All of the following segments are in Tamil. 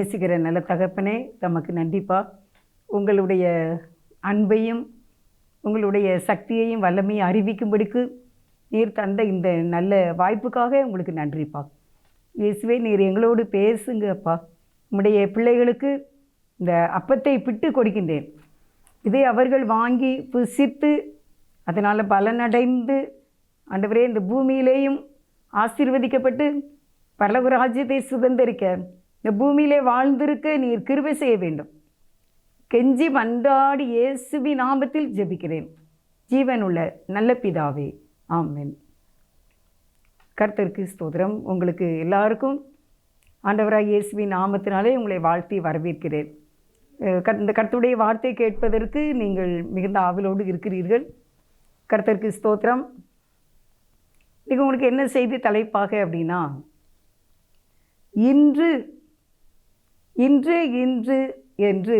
நேசிக்கிற நல்ல தகப்பனே, தமக்கு நன்றிப்பா. உங்களுடைய அன்பையும் உங்களுடைய சக்தியையும் வல்லமையும் அறிவிக்கும்படிக்கு நீர் தந்த இந்த நல்ல வாய்ப்புக்காக உங்களுக்கு நன்றிப்பா. இயேசுவே, நீர் எங்களோடு பேசுங்கப்பா. உம்முடைய பிள்ளைகளுக்கு இந்த அப்பத்தை பிட்டு கொடுக்கின்றேன். இதை அவர்கள் வாங்கி புசித்து அதனால் பலனடைந்து ஆண்டவரே இந்த பூமியிலேயும் ஆசீர்வதிக்கப்பட்டு பரலோக ராஜ்யத்தை சுதந்திரிக்க இந்த பூமியிலே வாழ்ந்திருக்க நீர் கிருபை செய்ய வேண்டும். கெஞ்சி மன்றாடி இயேசுவின் நாமத்தில் ஜெபிக்கிறேன், ஜீவனுள்ள நல்ல பிதாவே, ஆமென். கர்த்தருக்கு ஸ்தோத்திரம். உங்களுக்கு எல்லாருக்கும் ஆண்டவராக இயேசுவின் நாமத்தினாலே உங்களை வாழ்த்தி வரவேற்கிறேன். இந்த கர்த்தருடைய வார்த்தை கேட்பதற்கு நீங்கள் மிகுந்த ஆவலோடு இருக்கிறீர்கள். கர்த்தருக்கு ஸ்தோத்திரம். இன்றைக்கி உங்களுக்கு என்ன செய்தி தலைப்பாக அப்படின்னா, இன்று இன்று இன்று என்று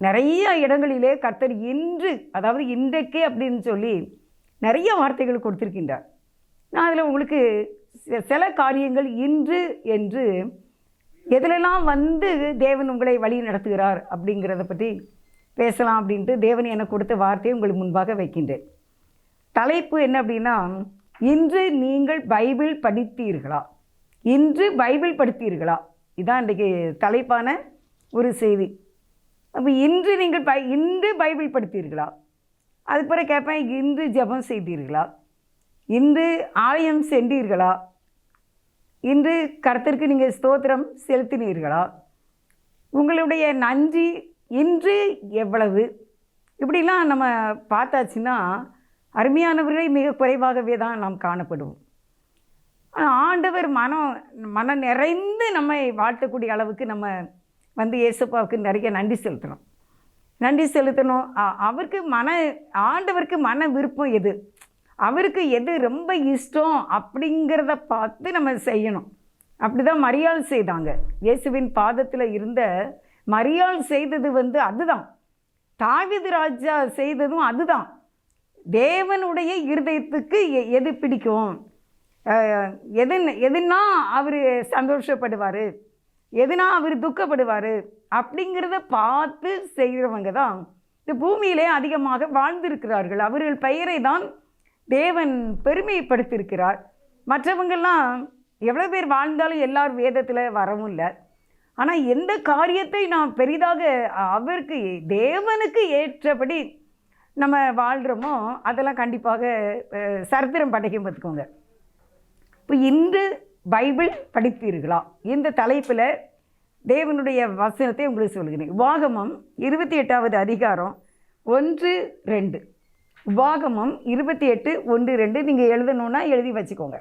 நிறைய இடங்களிலே கர்த்தர் இன்று, அதாவது இன்றைக்கு அப்படின்னு சொல்லி நிறைய வார்த்தைகள் கொடுத்திருக்கின்றார். நான் அதில் உங்களுக்கு சில காரியங்கள் இன்று என்று எதிலெல்லாம் தேவன் உங்களை வழி நடத்துகிறார் அப்படிங்கிறத பற்றி பேசலாம் அப்படின்ட்டு தேவன் எனக்கு கொடுத்த வார்த்தையை உங்களுக்கு முன்பாக வைக்கின்றேன். தலைப்பு என்ன அப்படின்னா, இன்று நீங்கள் பைபிள் படித்தீர்களா? இன்று பைபிள் படித்தீர்களா? இதுதான் இன்றைக்கு தலைப்பான ஒரு செய்தி. அப்போ இன்று நீங்கள் இன்று பைபிள் படித்தீர்களா? அதுக்கு பிறகு கேட்பேன், இன்று ஜெபம் செய்தீர்களா? இன்று ஆலயம் சென்றீர்களா? இன்று கர்த்தருக்கு நீங்கள் ஸ்தோத்திரம் செலுத்தினீர்களா? உங்களுடைய நன்றி இன்று எவ்வளவு? இப்படிலாம் நம்ம பார்த்தாச்சுன்னா அருமையானவர்களை மிக குறைவாகவே தான் நாம் காணப்படுவோம். ஆண்டவர் மனம் நிறைந்து நம்மை வாழ்த்தக்கூடிய அளவுக்கு நம்ம இயேசுப்பாவுக்கு நிறைய நன்றி செலுத்தணும். அவருக்கு ஆண்டவருக்கு மன விருப்பம் எது, அவருக்கு எது ரொம்ப இஷ்டம் அப்படிங்கிறத பார்த்து நம்ம செய்யணும். அப்படி தான் மரியாள் செய்தாங்க. இயேசுவின் பாதத்தில் இருந்த மரியாள் செய்தது அதுதான். தாவீது ராஜா செய்ததும் அதுதான். தேவனுடைய இருதயத்துக்கு எது பிடிக்கும், எதுனா அவர் சந்தோஷப்படுவார், எதுனா அவர் துக்கப்படுவார் அப்படிங்கிறத பார்த்து செய்கிறவங்க தான் இந்த பூமியிலே அதிகமாக வாழ்ந்திருக்கிறார்கள். அவர்கள் பெயரை தான் தேவன் பெருமைப்படுத்தியிருக்கிறார். மற்றவங்கெல்லாம் எவ்வளோ பேர் வாழ்ந்தாலும் எல்லாரும் வேதத்தில் வரவும் இல்லை. ஆனால் எந்த காரியத்தை நாம் பெரிதாக அவருக்கு தேவனுக்கு ஏற்றபடி நம்ம வாழ்கிறோமோ அதெல்லாம் கண்டிப்பாக சரித்திரம் படைக்கும். பார்த்துக்கோங்க. இப்போ இன்று பைபிள் படித்தீர்களா? இந்த தலைப்பில் தேவனுடைய வசனத்தை உங்களுக்கு சொல்கிறேன். உபாகமம் 28வது அதிகாரம் 1-2. உபாகமம் 28:1-2 நீங்கள் எழுதணுன்னா எழுதி வச்சுக்கோங்க.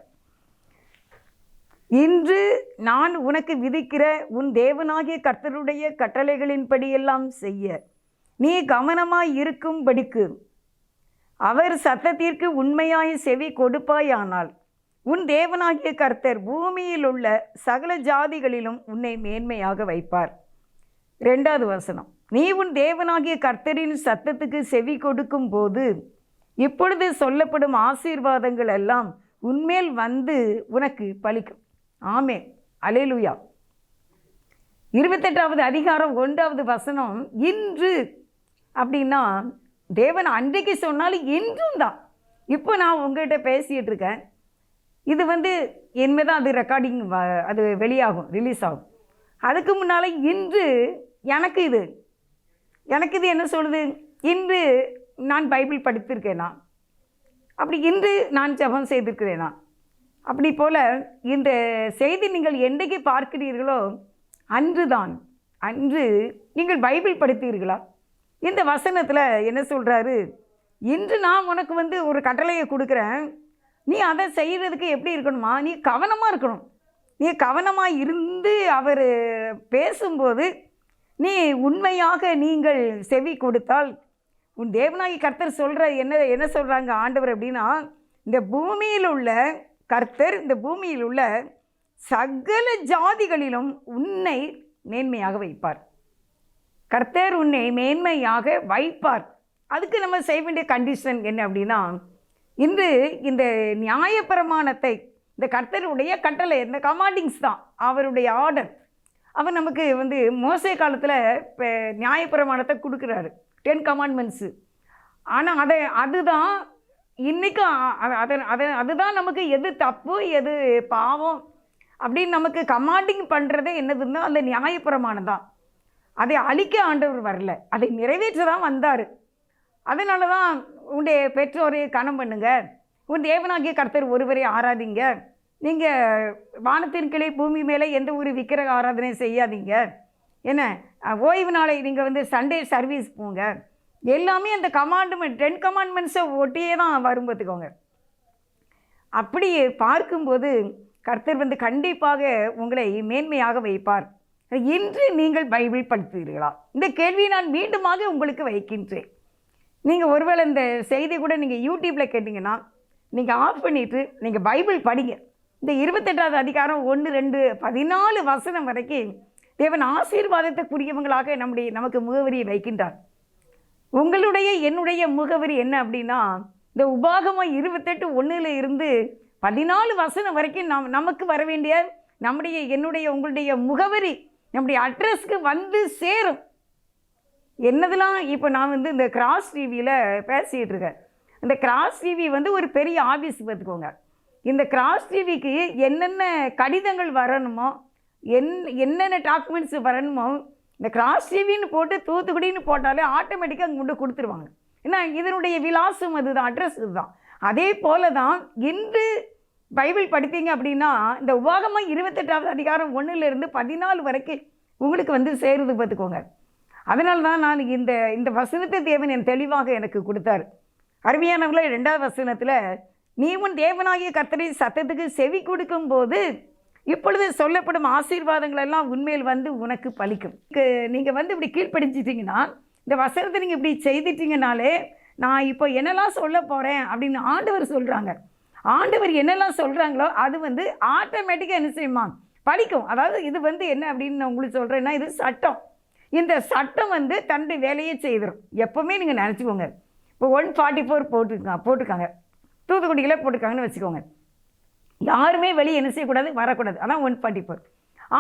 இன்று நான் உனக்கு விதிக்கிற உன் தேவனாகிய கர்த்தருடைய கட்டளைகளின்படியெல்லாம் செய்ய நீ கவனமாய் இருக்கும்படிக்கு அவர் சத்தத்திற்கு உண்மையாய் செவி கொடுப்பாயானால் உன் தேவனாகிய கர்த்தர் பூமியில் உள்ள சகல ஜாதிகளிலும் உன்னை மேன்மையாக வைப்பார். 2வது வசனம், நீ உன் தேவனாகிய கர்த்தரின் சத்தத்துக்கு செவி கொடுக்கும் போது இப்பொழுது சொல்லப்படும் ஆசீர்வாதங்கள் எல்லாம் உன்மேல் உனக்கு பலிக்கும். ஆமென், அல்லேலூயா. 28வது அதிகாரம் 1வது வசனம், இன்று அப்படின்னா தேவன் அன்றைக்கு சொன்னாலும் இன்றும் தான். இப்போ நான் உங்கள்கிட்ட பேசிகிட்டு இருக்கேன். இது இனிமேல் தான் அது ரெக்கார்டிங் அது வெளியாகும், ரிலீஸ் ஆகும். அதுக்கு முன்னால் இன்று எனக்கு இது என்ன சொல்லுது? இன்று நான் பைபிள் படித்திருக்கேனா? அப்படி இன்று நான் ஜெபம் செய்திருக்கிறேனா? அப்படி போல் இந்த செய்தி நீங்கள் என்றைக்கு பார்க்கிறீர்களோ அன்று நீங்கள் பைபிள் படித்தீர்களா? இந்த வசனத்தில் என்ன சொல்கிறாரு? இன்று நான் உனக்கு ஒரு கட்டளையை கொடுக்குறேன், நீ அதை செய்கிறதுக்கு எப்படி இருக்கணுமா? நீ கவனமாக இருக்கணும். நீ கவனமாக இருந்து அவர் பேசும்போது நீ உண்மையாக நீங்கள் செவி கொடுத்தால் உன் தேவனாகி கர்த்தர் சொல்கிற என்ன சொல்கிறாங்க ஆண்டவர் அப்படின்னா, இந்த பூமியில் உள்ள கர்த்தர் இந்த பூமியில் உள்ள சகல ஜாதிகளிலும் உன்னை மேன்மையாக வைப்பார். கர்த்தர் உன்னை மேன்மையாக வைப்பார். அதுக்கு நம்ம செய்ய வேண்டிய கண்டிஷன் என்ன அப்படின்னா, இன்று இந்த நியாயப்பிரமாணத்தை, இந்த கர்த்தருடைய கட்டளை, இந்த கமாண்டிங்ஸ் தான் அவருடைய ஆர்டர், அவர் நமக்கு வந்து மோசே காலத்தில் இப்போ நியாயப்பிரமாணத்தை கொடுக்குறாரு, 10 கமாண்ட்மெண்ட்ஸு. ஆனால் அதுதான் இன்றைக்கும் அதுதான் நமக்கு எது தப்பு எது பாவம் அப்படின்னு நமக்கு கமாண்டிங் பண்ணுறதே என்னதுன்னா அந்த நியாயப்பிரமாணம் தான். அதை அழிக்க ஆண்டவர் வரல, அதை நிறைவேற்ற தான் வந்தார். அதனால தான் உன்னுடைய பெற்றோரை கனம் பண்ணுங்க, உன் தேவனாகிய கர்த்தர் ஒருவரை ஆராதிங்க, நீங்கள் வானத்தின் கீழே பூமி மேலே எந்த ஒரு விக்கிரக ஆராதனை செய்யாதீங்க, என்ன ஓய்வு நாளை நீங்கள் வந்து சண்டே சர்வீஸ் போங்க, எல்லாமே அந்த கமாண்ட்மெண்ட் 10 கமாண்ட்மெண்ட்ஸை ஒட்டியே தான் வரும் பார்த்துக்கோங்க. அப்படி பார்க்கும்போது கர்த்தர் வந்து கண்டிப்பாக உங்களை மேன்மையாக வைப்பார். இன்று நீங்கள் பைபிள் படித்தீர்களா? இந்த கேள்வியை நான் மீண்டுமாக உங்களுக்கு வைக்கின்றேன். நீங்கள் ஒருவேளை இந்த செய்தி கூட நீங்கள் யூடியூப்பில் கேட்டிங்கன்னா நீங்கள் ஆஃப் பண்ணிவிட்டு நீங்கள் பைபிள் படிங்க. இந்த 28வது அதிகாரம் 1, 2, 14 வசனம் வரைக்கும் தேவன் ஆசீர்வாதத்துக்குரியவங்களாக நமக்கு முகவரியை வைக்கின்றார். உங்களுடைய என்னுடைய முகவரி என்ன அப்படின்னா, இந்த உபாகமம் 28:1 இருந்து 14 வசனம் வரைக்கும் நமக்கு வர வேண்டிய உங்களுடைய முகவரி நம்முடைய அட்ரஸ்க்கு வந்து சேரும். என்னதெல்லாம் இப்போ நான் வந்து இந்த கிராஸ் டிவியில் பேசிகிட்டு இருக்கேன். இந்த கிராஸ் டிவி வந்து ஒரு பெரிய ஆஃபீஸ் பார்த்துக்கோங்க. இந்த கிராஸ் டிவிக்கு என்னென்ன கடிதங்கள் வரணுமோ, என்னென்ன டாக்குமெண்ட்ஸ் வரணுமோ, இந்த கிராஸ் டிவின்னு போட்டு தூத்துக்குடின்னு போட்டாலே ஆட்டோமேட்டிக்காக அங்கே கொண்டு கொடுத்துருவாங்க. ஏன்னா இதனுடைய விலாசம் அதுதான், அட்ரஸ் இதுதான். அதே போல தான் இன்று பைபிள் படித்தீங்க அப்படின்னா இந்த உபாகமம் 28வது அதிகாரம் 1 14 வரைக்கும் உங்களுக்கு வந்து சேருது பார்த்துக்கோங்க. அதனால தான் நான் இந்த வசனத்தை தேவன் என் தெளிவாக எனக்கு கொடுத்தார். அருமையானவர்களே, 2வது வசனத்தில் நீ உன் தேவனாகிய கர்த்தரின் சத்தத்துக்கு செவி கொடுக்கும்போது இப்பொழுது சொல்லப்படும் ஆசீர்வாதங்கள் எல்லாம் உண்மையில் வந்து உனக்கு பலிக்கும். நீங்கள் வந்து இப்படி கீழ்ப்படிஞ்சிட்டிங்கன்னா, இந்த வசனத்தை நீங்கள் இப்படி செய்துட்டிங்கனாலே நான் இப்போ என்னெல்லாம் சொல்ல போகிறேன் அப்படின்னு ஆண்டவர் சொல்கிறாங்க. ஆண்டவர் என்னெல்லாம் சொல்கிறாங்களோ அது வந்து ஆட்டோமேட்டிக்காக என்ன செய்யுமா பலிக்கும். அதாவது இது வந்து என்ன அப்படின்னு நான் உங்களுக்கு சொல்கிறேன்னா, இது சட்டம். இந்த சட்டம் வந்து தன்னுடைய வேலையை செய்திடும். எப்போவுமே நீங்கள் நினச்சிக்கோங்க. இப்போ 144 போட்டிருக்காங்க, தூத்துக்குடியில் போட்டிருக்காங்கன்னு வச்சுக்கோங்க. யாருமே வெளியே என்ன செய்யக்கூடாது, வரக்கூடாது. அதான் 144.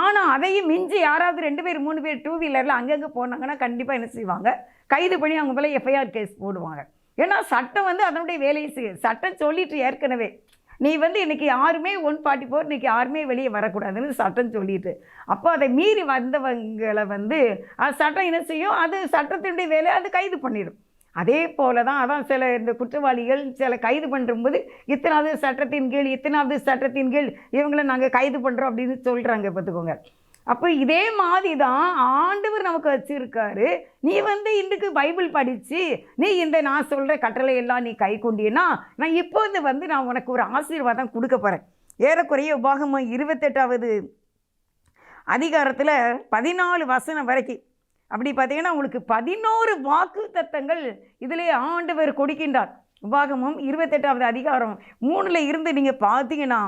ஆனால் அதையும் மிஞ்சி யாராவது 2 பேர் 3 பேர் 2 வீலரில் அங்கங்கே போனாங்கன்னா கண்டிப்பாக என்ன செய்வாங்க, கைது பண்ணி அவங்க மேலே எஃப்ஐஆர் கேஸ் போடுவாங்க. ஏன்னா சட்டம் வந்து அதனுடைய வேலையை சட்டம் சொல்லிட்டு ஏற்கனவே நீ வந்து இன்றைக்கி யாருமே 144 இன்றைக்கி யாருமே வெளியே வரக்கூடாதுன்னு சட்டம் சொல்லிட்டு, அப்போ அதை மீறி வந்தவங்களை வந்து சட்டம் என்ன செய்யும், அது சட்டத்தினுடைய வேலையை அது கைது பண்ணிடும். அதே போல தான் அதான் சில இந்த குற்றவாளிகள் சில கைது பண்ணும்போது இத்தனாவது சட்டத்தின் கீழ் இவங்களை நாங்கள் கைது பண்ணுறோம் அப்படின்னு சொல்கிறாங்க பார்த்துக்கோங்க. அப்போ இதே மாதிரி தான் ஆண்டவர் நமக்கு வச்சுருக்காரு. நீ வந்து இன்றைக்கு பைபிள் படித்து நீ நான் சொல்கிற கட்டளையெல்லாம் நீ கை கொண்டீன்னா நான் இப்போது வந்து நான் உனக்கு ஒரு ஆசீர்வாதம் கொடுக்க போகிறேன். ஏறக்குறைய உபாகமம் 28வது அதிகாரத்தில் 14 வசனம் வரைக்கும் அப்படி பார்த்தீங்கன்னா உங்களுக்கு 11 வாக்கு தத்தங்கள் இதிலே ஆண்டவர் கொடுக்கின்றார். உபாகமம் 28வது அதிகாரம் 3 இருந்து நீங்கள் பார்த்தீங்கன்னா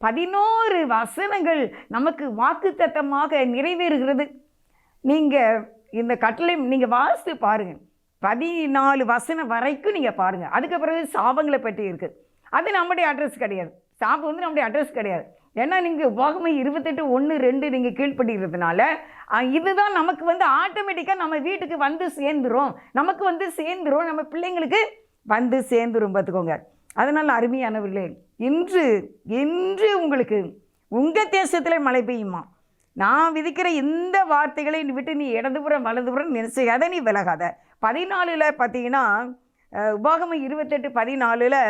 11 வசனங்கள் நமக்கு வாக்கு தத்தமாக நிறைவேறுகிறது. நீங்கள் இந்த கட்டளை நீங்கள் வாசித்து பாருங்கள், 14 வசனம் வரைக்கும் நீங்கள் பாருங்கள். அதுக்கு பிறகு சாபங்களை பற்றி இருக்குது. அது நம்முடைய அட்ரஸ் கிடையாது, சாபம் வந்து நம்முடைய அட்ரஸ் கிடையாது. ஏன்னா நீங்கள் உபாகமம் 28:1-2 நீங்கள் கீழ்ப்படுகிறதுனால இதுதான் நமக்கு வந்து ஆட்டோமேட்டிக்காக நம்ம வீட்டுக்கு வந்து சேர்ந்துரும், நம்ம பிள்ளைங்களுக்கு வந்து சேர்ந்துரும் பார்த்துக்கோங்க. அதனால் அருமையானவர்களே, இன்று உங்களுக்கு உங்கள் தேசத்தில் மழை பெய்யுமா? நான் விதிக்கிற இந்த வார்த்தைகளை விட்டு நீ இடதுபுறம் வலதுபுறம் நினைச்சாத, நீ விலகாத. 14 பார்த்தீங்கன்னா உபாகமம் 28:14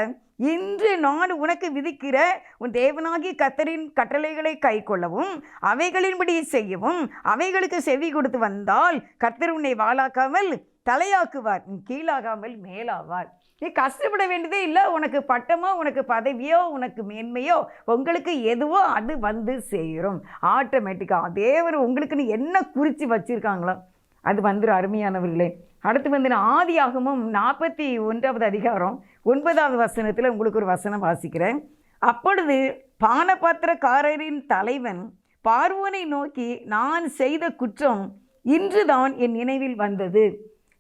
இன்று நான் உனக்கு விதிக்கிற உன் தேவனாகிய கர்த்தரின் கட்டளைகளை கை கொள்ளவும் அவைகளின்படி செய்யவும் அவைகளுக்கு செவி கொடுத்து வந்தால் கர்த்தர் உன்னை வாளாக்காமல் தலையாக்குவார், நீ கீழாகாமல் மேலாவார். நீ கஷ்டப்பட வேண்டியதே இல்லை. உனக்கு பட்டமோ உனக்கு பதவியோ உனக்கு மேன்மையோ உங்களுக்கு எதுவோ அது வந்து சேரும் ஆட்டோமேட்டிக்காக. தேவர் உங்களுக்குன்னு என்ன குறித்து வச்சுருக்காங்களோ அது வந்துடும். அருமையானவர்களே, அடுத்து வந்து நான் ஆதியாகமம் 41வது அதிகாரம் 9வது வசனத்தில் உங்களுக்கு ஒரு வசனம் வாசிக்கிறேன். அப்பொழுது பானபாத்திரக்காரரின் தலைவன் பார்வோனை நோக்கி, நான் செய்த குற்றம் இன்றுதான் என் நினைவில் வந்தது.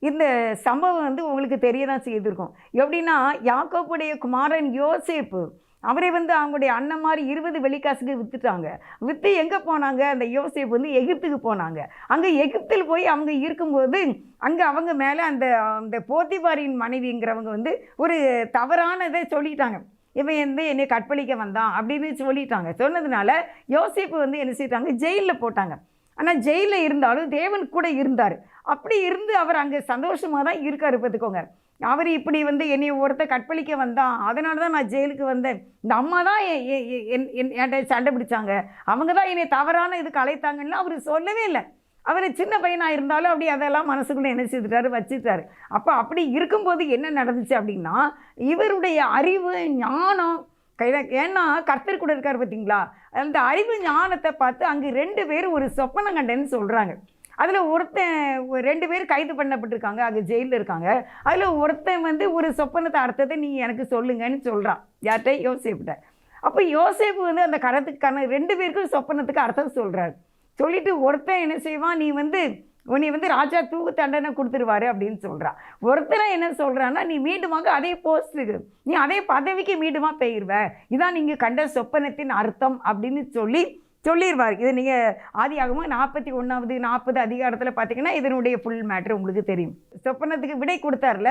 இந்த சம்பவம் வந்து உங்களுக்கு தெரிய தான் செய்திருக்கும். எப்படின்னா, யாக்கோபுடைய குமாரன் யோசேப்பு அவரை வந்து அவங்களுடைய அண்ணன் மாதிரி 20 வெள்ளிக்காசுக்கு விற்றுட்டாங்க. விற்று எங்கே போனாங்க? அந்த யோசேப்பு வந்து எகிப்துக்கு போனாங்க. அங்கே எகிப்தில் போய் அவங்க இருக்கும்போது அங்கே அவங்க மேலே அந்த அந்த போத்திபாரின் மனைவிங்கிறவங்க வந்து ஒரு தவறானதை சொல்லிட்டாங்க. இவன் வந்து என்னை கற்பழிக்க வந்தான் அப்படின்னு சொல்லிட்டாங்க. சொன்னதுனால யோசேப்பு வந்து என்ன செய்யிட்டாங்க? ஜெயிலில் போட்டாங்க. ஆனால் ஜெயிலில் இருந்தாலும் தேவன் கூட இருந்தார். அப்படி இருந்து அவர் அங்கே சந்தோஷமாக தான் இருக்கார். பார்த்துக்கோங்க, அவர் இப்படி வந்து என்னை ஒருத்தர் கற்பழிக்க வந்தான், அதனால தான் நான் ஜெயிலுக்கு வந்தேன், இந்த அம்மா தான் என்கிட்ட சண்டை பிடிச்சாங்க, அவங்க தான் என்னை தவறான இதுக்கு அழைத்தாங்கன்னு அவர் சொல்லவே இல்லை. அவர் சின்ன பையனாக இருந்தாலும் அப்படி அதெல்லாம் மனசுக்குள்ளே என்ன செய்துட்டாரு? வச்சுட்டாரு. அப்போ அப்படி இருக்கும்போது என்ன நடந்துச்சு அப்படின்னா, இவருடைய அறிவு ஞானம் ஏன்னா கர்த்தர் கூட இருக்கார் பார்த்தீங்களா, அந்த அறிவு ஞானத்தை பார்த்து அங்கே 2 பேர் ஒரு சொப்பனம் கண்டேன்னு சொல்கிறாங்க. அதில் ஒருத்தன் 2 பேர் கைது பண்ணப்பட்டிருக்காங்க, அங்கே ஜெயிலில் இருக்காங்க. அதில் ஒருத்தன் வந்து ஒரு சொப்பனத்தை அர்த்தத்தை நீ எனக்கு சொல்லுங்கன்னு சொல்கிறான். யார்கிட்ட? யோசேப்பிட்ட. அப்போ யோசேப்பு வந்து அந்த கடத்துக்கான 2 பேருக்கும் சொப்பனத்துக்கு அர்த்தம் சொல்கிறார். சொல்லிவிட்டு ஒருத்தன் என்ன செய்வான்? உன்னை வந்து ராஜா தூக்கு தண்டனை கொடுத்துருவாரு அப்படின்னு சொல்கிறான். ஒருத்தனை என்ன சொல்கிறான்னா, நீ மீண்டுமாக அதே போஸ்ட்டுக்கு, நீ அதே பதவிக்கு மீண்டுமாக போயிடுவ, இதான் நீங்கள் கண்ட சொப்பனத்தின் அர்த்தம் அப்படின்னு சொல்லிடுவார். இது நீங்கள் ஆதியாகமம் 41 40 அதிகாரத்தில் பார்த்தீங்கன்னா இதனுடைய ஃபுல் மேட்ரு உங்களுக்கு தெரியும். சொப்பனத்துக்கு விடை கொடுத்தார்ல,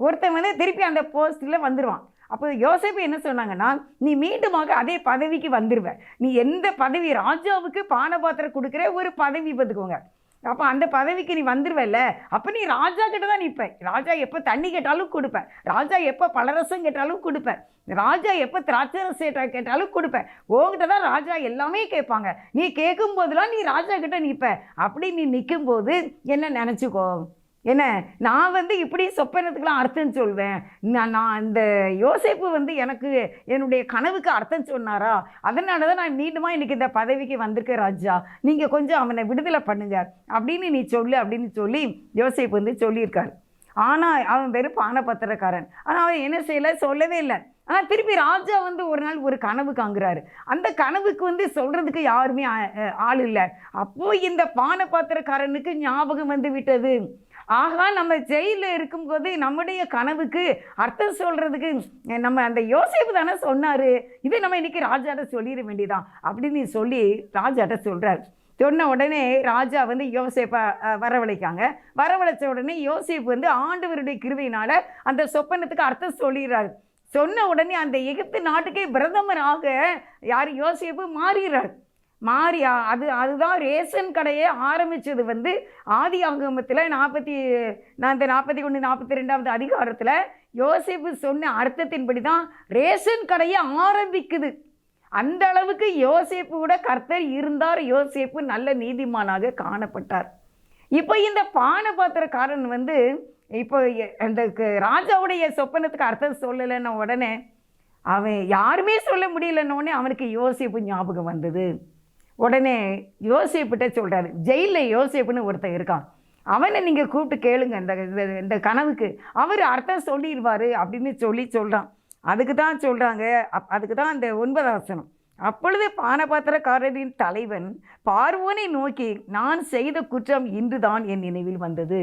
ஒருத்தன் வந்து திருப்பி அந்த போஸ்ட்டில் வந்துடுவான். அப்போ யோசேப்பு என்ன சொன்னாங்கன்னா, நீ மீண்டுமாக அதே பதவிக்கு வந்துடுவ, நீ எந்த பதவி, ராஜாவுக்கு பானபாத்திரம் கொடுக்குற ஒரு பதவி பார்த்துக்கோங்க, அப்போ அந்த பதவிக்கு நீ வந்துடுவல்ல, அப்போ நீ ராஜா கிட்ட தான் நிற்ப. ராஜா எப்போ தண்ணி கேட்டாலும் கொடுப்பேன், ராஜா எப்போ பலரசம் கேட்டாலும் கொடுப்பேன், ராஜா எப்போ திராட்சை ரசம் கேட்டாலும் கொடுப்பேன், உங்ககிட்ட தான் ராஜா எல்லாமே கேட்பாங்க. நீ கேட்கும் போதெல்லாம் நீ ராஜா கிட்ட நிற்ப. அப்படி நீ நிற்கும்போது என்ன நினச்சிக்கோ, என்ன நான் வந்து இப்படி சொப்பனத்துக்கெலாம் அர்த்தம் சொல்வேன், நான் இந்த யோசேப்பு வந்து எனக்கு என்னுடைய கனவுக்கு அர்த்தம் சொன்னாரா, அதனால தான் நான் மீண்டுமா இன்றைக்கி இந்த பதவிக்கு வந்திருக்கேன் ராஜா, நீங்கள் கொஞ்சம் அவனை விடுதலை பண்ணுங்க அப்படின்னு நீ சொல்லு அப்படின்னு சொல்லி யோசேப்பு வந்து சொல்லியிருக்காரு. ஆனால் அவன் வெறும் பானபத்திரக்காரன். ஆனால் அவன் என்ன செய்யலை? சொல்லவே இல்லை. ஆனால் திருப்பி ராஜா வந்து ஒரு நாள் ஒரு கனவு காங்குறாரு. அந்த கனவுக்கு வந்து சொல்கிறதுக்கு யாருமே ஆள் இல்லை. அப்போது இந்த பானபாத்திரக்காரனுக்கு ஞாபகம் வந்து விட்டது. ஆகா, நம்ம ஜெயிலில் இருக்கும்போது நம்முடைய கனவுக்கு அர்த்தம் சொல்கிறதுக்கு நம்ம அந்த யோசேப்பு தானே சொன்னார், இதை நம்ம இன்றைக்கி ராஜாட்ட சொல்லிட வேண்டியதான் அப்படின்னு சொல்லி ராஜாட்ட சொல்கிறார். சொன்ன உடனே ராஜா வந்து யோசேப்பை வரவழைச்ச உடனே யோசேப்பு வந்து ஆண்டவருடைய கிருபையினால் அந்த சொப்பனத்துக்கு அர்த்தம் சொல்லிடுறாரு. சொன்ன உடனே அந்த எகிப்து நாட்டுக்கே பிரதமராக யார்? யோசேப்பு மாறுகிறார். அதுதான் ரேஷன் கடையை ஆரம்பித்தது வந்து ஆதியாகமத்தில் 41 42 அதிகாரத்தில் யோசேப்பு சொன்ன அர்த்தத்தின்படி தான் ரேஷன் கடையை ஆரம்பிக்குது. அந்த அளவுக்கு யோசேப்பு கூட கர்த்தர் இருந்தார். யோசேப்பு நல்ல நீதிமானாக காணப்பட்டார். இப்போ இந்த பானபாத்திரக்காரன் வந்து இப்போ அந்த ராஜாவுடைய சொப்பனத்துக்கு அர்த்தம் சொல்லலைன்ன உடனே அவன் யாருமே சொல்ல முடியலன்னொடனே அவனுக்கு யோசேப்பு ஞாபகம் வந்தது. உடனே யோசேப்புகிட்ட சொல்கிறாரு, ஜெயிலில் யோசேப்புன்னு ஒருத்தன் இருக்கான், அவனை நீங்கள் கூப்பிட்டு கேளுங்க, இந்த கனவுக்கு அவர் அர்த்தம் சொல்லிடுவார் அப்படின்னு சொல்கிறான். அதுக்கு தான் சொல்கிறாங்க, அதுக்கு தான் அந்த 9 வசனம். அப்பொழுது பானபாத்திரக்காரரின் தலைவன் பார்வோனை நோக்கி, நான் செய்த குற்றம் இன்று தான் என் நினைவில் வந்தது.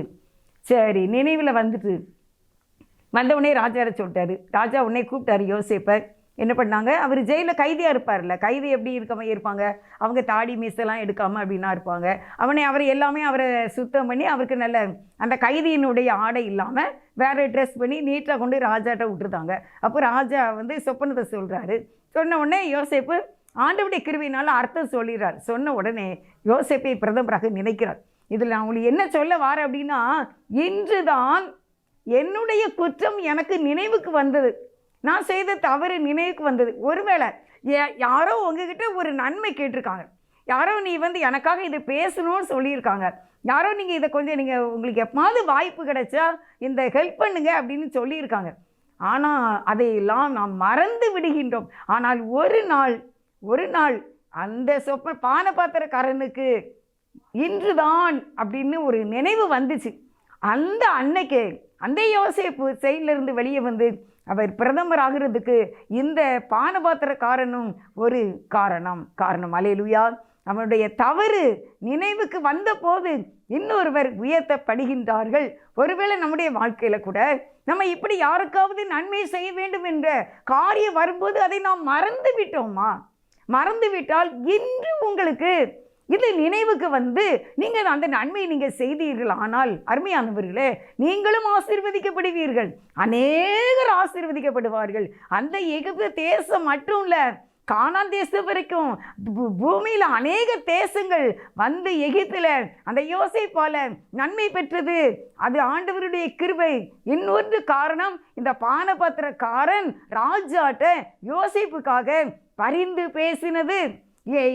சரி, நினைவில் வந்தவுடனே ராஜாவை சொல்லிட்டாரு. ராஜா உடனே கூப்பிட்டாரு யோசேப்பை. என்ன பண்ணாங்க? அவர் ஜெயிலில் கைதியாக இருப்பார்ல, கைதி எப்படி இருப்பாங்க, அவங்க தாடி மீசெல்லாம் எடுக்காமல் அப்படின்னா இருப்பாங்க. அவரை எல்லாமே அவரை சுத்தம் பண்ணி அவருக்கு நல்ல அந்த கைதியினுடைய ஆடை இல்லாமல் வேறு ட்ரெஸ் பண்ணி நீட்டாக கொண்டு ராஜாட்ட விட்டுருந்தாங்க. அப்போ ராஜா வந்து சொப்பனத்தை சொல்கிறாரு. சொன்ன உடனே யோசேப்பு ஆண்டவருடைய கிருபையினால் அர்த்தம் சொல்லிடுறார். சொன்ன உடனே யோசேப்பை பிரதமராக நினைக்கிறார். இதில் நான் உங்களுக்கு என்ன சொல்ல வாரேன் அப்படின்னா, இன்று தான் என்னுடைய குற்றம் எனக்கு நினைவுக்கு வந்தது, நான் செய்த தவறு நினைவுக்கு வந்தது. ஒருவேளை யாரோ உங்ககிட்ட ஒரு நன்மை கேட்டிருக்காங்க, யாரோ நீ வந்து எனக்காக இதை பேசணும்னு சொல்லியிருக்காங்க, யாரோ நீங்கள் இதை கொஞ்சம் உங்களுக்கு எப்போது வாய்ப்பு கிடைச்சா இந்த ஹெல்ப் பண்ணுங்க அப்படின்னு சொல்லியிருக்காங்க. ஆனால் அதையெல்லாம் நாம் மறந்து விடுகின்றோம். ஆனால் ஒரு நாள் அந்த பானபாத்திரக்காரனுக்கு இன்றுதான் அப்படின்னு ஒரு நினைவு வந்துச்சு. அந்த அன்னைக்கு அந்த யோசேப்பு செயலிருந்து வெளியே வந்து அவர் பிரதமர் ஆகிறதுக்கு இந்த பானபாத்திரக்காரனும் ஒரு காரணம். அல்லேலூயா. அவனுடைய தவறு நினைவுக்கு வந்த போது இன்னொருவர் உயர்த்தப்படுகின்றார்கள். ஒருவேளை நம்முடைய வாழ்க்கையில் கூட நம்ம இப்படி யாருக்காவது நன்மை செய்ய வேண்டும் என்ற காரியம் வரும்போது அதை நாம் மறந்து விட்டோமா? மறந்து விட்டால் இன்று உங்களுக்கு இது நினைவுக்கு வந்து நீங்கள் அந்த நன்மையை நீங்கள் செய்தீர்கள். ஆனால் அருமையானவர்களே, நீங்களும் ஆசீர்வதிக்கப்படுவீர்கள், அநேகர் ஆசீர்வதிக்கப்படுவார்கள். அந்த எகிப்து தேசம் மட்டும் இல்லை, கானான் தேசம் வரைக்கும் பூமியில் அநேக தேசங்கள் வந்து எகிப்தில் அந்த யோசேப்பால நன்மை பெற்றது. அது ஆண்டவருடைய கிருபை. இன்னொரு காரணம், இந்த பானபத்திரக்காரன் ராஜாட்ட யோசேப்புக்காக பரிந்து பேசினது.